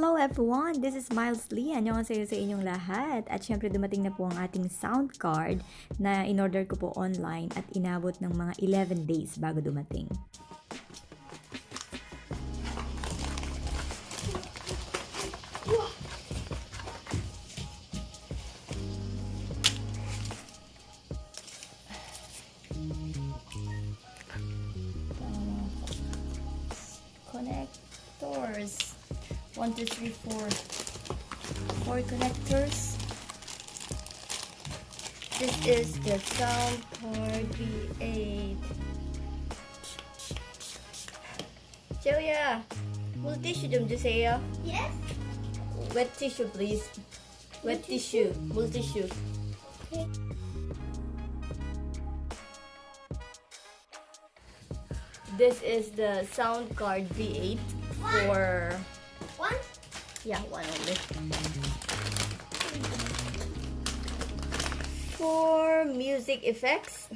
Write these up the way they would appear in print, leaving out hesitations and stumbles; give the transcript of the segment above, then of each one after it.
Hello everyone! This is Miles Lee. Annyeonghaseyo sa inyong lahat. At syempre dumating na po ang ating sound card na in-order ko po online at inabot ng mga 11 days bago dumating. Connectors. 1, 2, 3, 4 connectors. This is the Soundcard V8. Julia, will tissue 좀 주세요. Yes. Wet tissue, please. Wet tissue. Will tissue. Okay. This is the Soundcard V8 for... One? Yeah, one only. For music effects,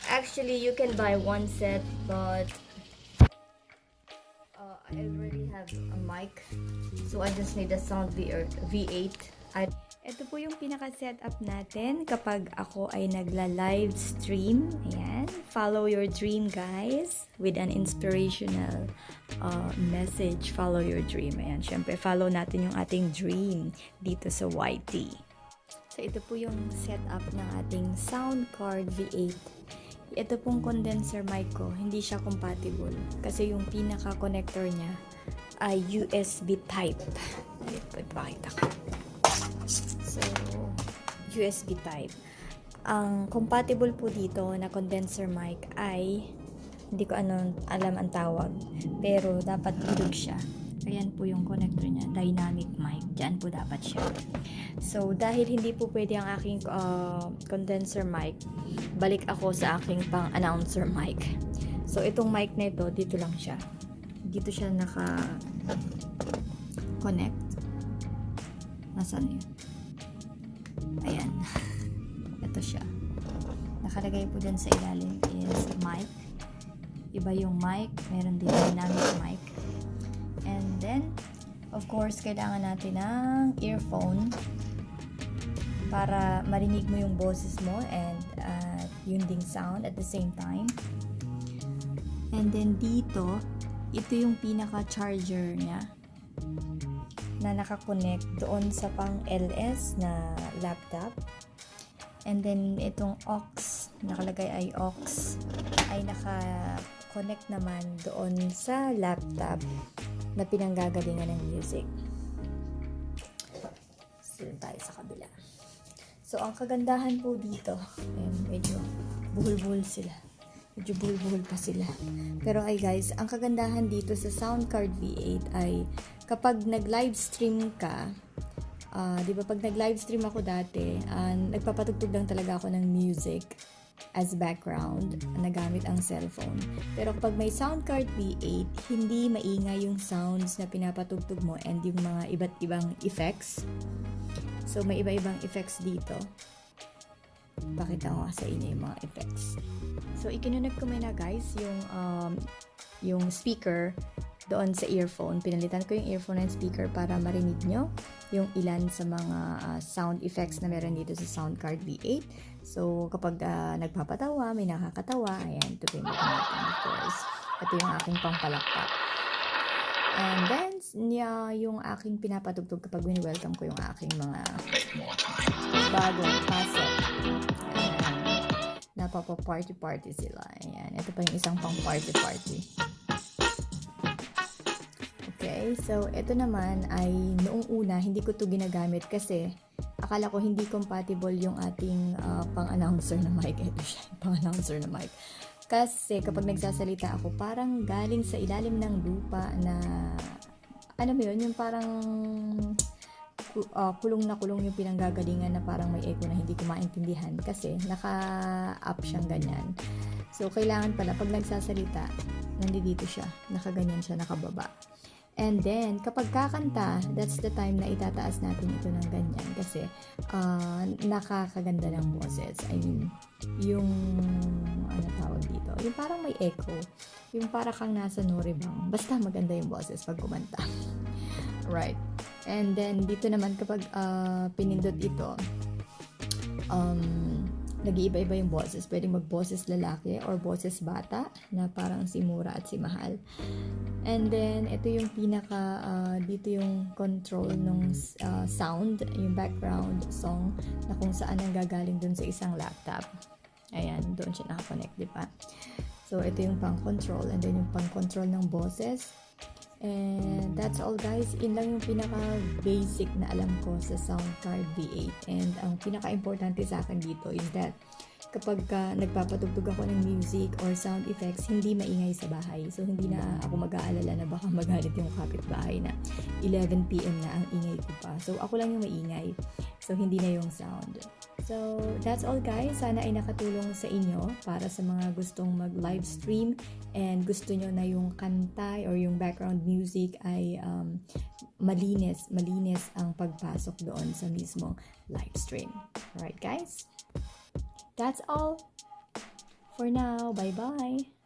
actually you can buy one set, but I already have a mic, so I just need a Sound V8. Ito po yung pinaka-setup natin kapag ako ay nagla-live stream. Ayan. Follow your dream, guys. With an inspirational message. Follow your dream. Ayan. Siyempre, follow natin yung ating dream dito sa YT. So, ito po yung setup ng ating Soundcard V8. Ito pong condenser mic ko, hindi siya compatible. Kasi yung pinaka-connector niya ay USB type. Ito, ipakita ko. So, USB type. Ang compatible po dito na condenser mic ay, hindi ko alam ang tawag, pero dapat ilog siya. Ayan po yung connector niya, dynamic mic. Diyan po dapat siya. So, dahil hindi po pwede ang aking condenser mic, balik ako sa aking pang-announcer mic. So, itong mic na ito, dito lang siya. Dito siya naka-connect. Nasaan yun? Ayan. Ito siya. Nakalagay po dyan sa ilalim is mic. Iba yung mic. Meron din dynamic mic. And then, of course, kailangan natin ng earphone para marinig mo yung boses mo and yun ding sound at the same time. And then dito, ito yung pinaka-charger niya na nakakonect doon sa pang LS na laptop. And then itong aux, nakalagay ay aux, ay naka-connect naman doon sa laptop na pinanggagalingan ng music. So, tayo sa kabila. So, ang kagandahan po dito, medyo buhol-buhol sila. Medyo buhol-buhol pa sila. Pero ay guys, ang kagandahan dito sa Soundcard V8 ay kapag nag-livestream ka, di ba pag nag-livestream ako dati, nagpapatugtog lang talaga ako ng music as background, nagamit ang cellphone. Pero kapag may Soundcard V8, hindi maingay yung sounds na pinapatugtog mo and yung mga iba't ibang effects. So, may iba-ibang effects dito. Pakita ko sa inyo yung mga effects. So, ikinunod ko muna guys yung speaker doon sa earphone. Pinalitan ko yung earphone and speaker para marinig nyo yung ilan sa mga sound effects na meron dito sa Soundcard V8. So, kapag nagpapatawa, may nakakatawa, ayan, ito pinag natin, of course. Ito yung aking pampalakpak. And then, yung aking pinapatugtog kapag wini-welcome ko yung aking mga bagong pasok. Napapa-party-party sila. Ayan, ito pa yung isang pang-party-party. Okay, so ito naman ay noong una hindi ko to ginagamit kasi akala ko hindi compatible yung ating pang-announcer na mic. Ito siya, pang-announcer na mic. Kasi kapag nagsasalita ako, parang galing sa ilalim ng lupa na, ano ba yun, yung parang kulong na kulong yung pinanggagalingan na parang may echo na hindi ko maintindihan kasi naka-up siyang ganyan. So, kailangan pala pag nagsasalita, nandito siya, nakaganyan siya, nakababa. And then, kapag kakanta, that's the time na itataas natin ito ng ganyan kasi nakakaganda ng boses. I mean, yung, ano tawag dito, yung parang may echo, yung para kang nasa Noribang. Basta maganda yung boses pag kumanta. Right. And then, dito naman kapag pinindot ito, nag-iiba-iba yung boses. Pwedeng mag-boses lalaki or boses bata na parang si Mura at si Mahal. And then, ito yung dito yung control ng sound, yung background song na kung saan ang gagaling dun sa isang laptop. Ayan, doon siya nakakonect, di ba? So, ito yung pang-control and then yung pang-control ng boses. And that's all guys. In lang yung pinaka-basic na alam ko sa Soundcard V8. And ang pinaka-importante sa akin dito is that kapag nagpapatugtog ako ng music or sound effects, hindi maingay sa bahay. So, hindi na ako mag-aalala na baka magalit yung kapitbahay na 11 PM na ang ingay ko pa. So, ako lang yung maingay. So, hindi na yung sound. So, that's all guys. Sana ay nakatulong sa inyo para sa mga gustong mag-live stream and gusto nyo na yung kanta or yung background music ay malinis ang pagpasok doon sa mismong live stream. Alright guys? That's all for now. Bye-bye!